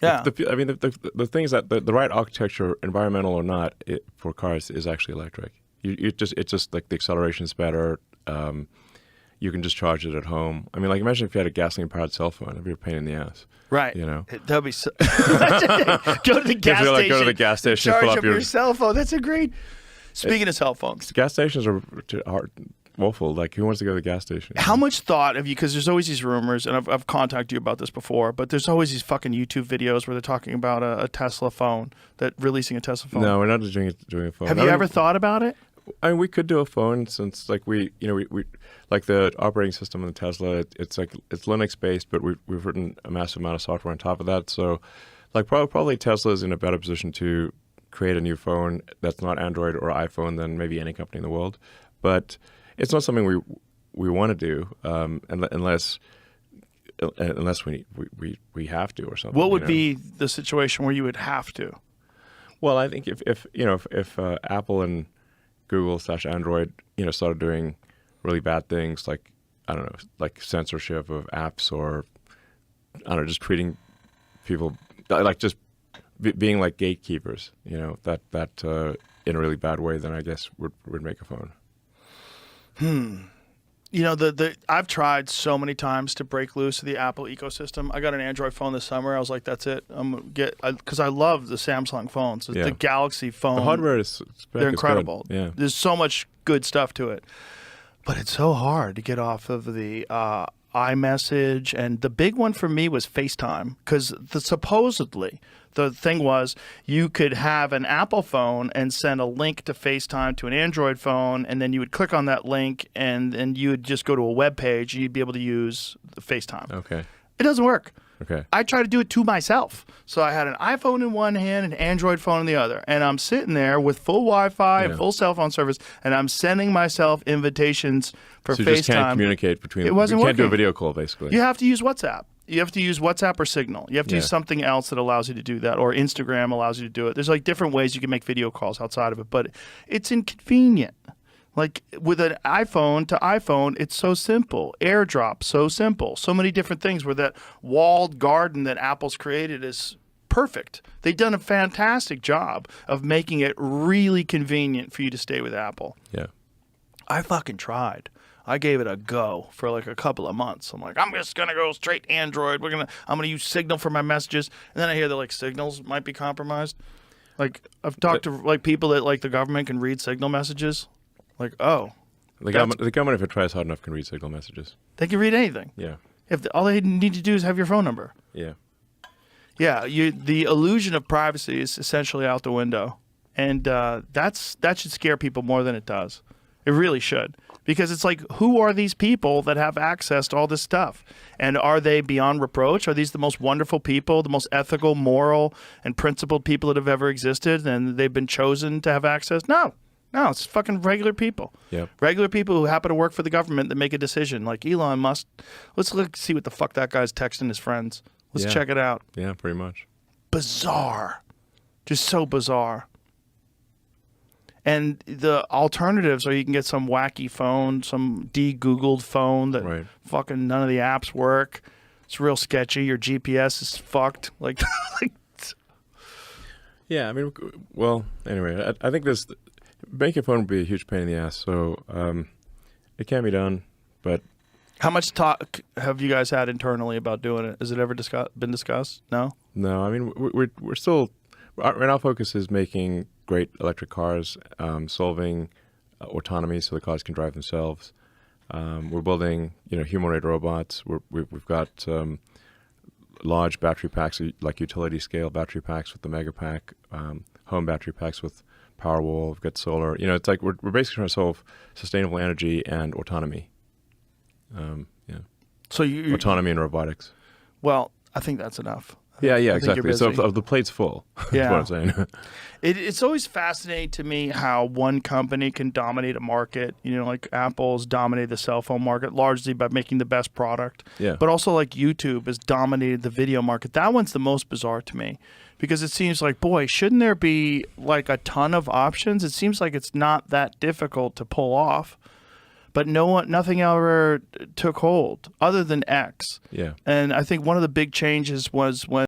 Yeah. I mean, the thing is that the right architecture, environmental or not, for cars is actually electric. It's just like the acceleration is better. You can just charge it at home. I mean, like imagine if you had a gasoline-powered cell phone. It'd be a pain in the ass. Right. You know. That'd be so. Go to the gas station. Go to the gas station. Charge fill up up your cell phone. That's a great. Speaking of cell phones, gas stations are awful. Like, who wants to go to the gas station? how much thought have you? Because there's always these rumors, and I've contacted you about this before. But there's always these fucking YouTube videos where they're talking about a Tesla phone, that releasing a Tesla phone. No, we're not doing a phone. Have you ever thought about it? I mean, we could do a phone since, like, we like the operating system in the Tesla. It's Linux based, but we've written a massive amount of software on top of that. So, like, probably Tesla is in a better position to create a new phone that's not Android or iPhone than maybe any company in the world. But it's not something we want to do unless we have to or something. What would be the situation where you would have to? Well, I think if Apple and Google / Android started doing really bad things, like, I don't know, like censorship of apps, or I don't know, just treating people like just being like gatekeepers, that in a really bad way, then I guess would make a phone. I've tried so many times to break loose of the Apple ecosystem. I got an Android phone this summer. I was like, that's it. I'm gonna because I love the Samsung phones. Yeah. The Galaxy phone. The hardware they're incredible. Good. Yeah. There's so much good stuff to it, but it's so hard to get off of the iMessage. And the big one for me was FaceTime, because supposedly the thing was you could have an Apple phone and send a link to FaceTime to an Android phone, and then you would click on that link, and then you would just go to a web page, and you'd be able to use the FaceTime. Okay. It doesn't work. Okay. I tried to do it to myself. So I had an iPhone in one hand and an Android phone in the other. And I'm sitting there with full Wi-Fi and full cell phone service, and I'm sending myself invitations for so FaceTime. You just can't communicate between them. It wasn't You can't do a working. video call, basically. You have to use WhatsApp. You have to use WhatsApp or Signal. You have to use something else that allows you to do that, or Instagram allows you to do it. There's like different ways you can make video calls outside of it, but it's inconvenient. Like with an iPhone to iPhone, it's so simple. AirDrop, so simple. So many different things where that walled garden that Apple's created is perfect. They've done a fantastic job of making it really convenient for you to stay with Apple. Yeah. I fucking tried. I gave it a go for like a couple of months. I'm like, I'm just gonna go straight Android. I'm gonna use Signal for my messages. And then I hear that like Signals might be compromised. Like I've talked to like people that like the government can read Signal messages. Like, oh, the government, if it tries hard enough, can read Signal messages. They can read anything. Yeah. All they need to do is have your phone number. Yeah. Yeah. The illusion of privacy is essentially out the window, and that should scare people more than it does. It really should. Because it's like, who are these people that have access to all this stuff? And are they beyond reproach? Are these the most wonderful people, the most ethical, moral, and principled people that have ever existed, and they've been chosen to have access? No, it's fucking regular people. Yep. Regular people who happen to work for the government that make a decision. Like Elon Musk. Let's see what the fuck that guy's texting his friends. Let's check it out. Yeah, pretty much. Bizarre. Just so bizarre. And the alternatives are you can get some wacky phone, some de-Googled phone that fucking none of the apps work. It's real sketchy. Your GPS is fucked. Like yeah, I mean, well, anyway, I think making a phone would be a huge pain in the ass. So it can be done, but how much talk have you guys had internally about doing it? Has it ever been discussed? No. No, I mean, we're still. Our focus is making great electric cars, solving autonomy so the cars can drive themselves. We're building, humanoid robots. We've got large battery packs, like utility scale battery packs with the Mega Pack, home battery packs with Powerwall. We've got solar. It's like we're basically trying to solve sustainable energy and autonomy. So autonomy and robotics. Well, I think that's enough. Yeah, exactly. So the plate's full. Yeah. That's what I'm saying. It's always fascinating to me how one company can dominate a market. Like Apple's dominated the cell phone market largely by making the best product. Yeah. But also like YouTube has dominated the video market. That one's the most bizarre to me because it seems like, boy, shouldn't there be like a ton of options? It seems like it's not that difficult to pull off. But nothing ever took hold other than X. Yeah. And I think one of the big changes was when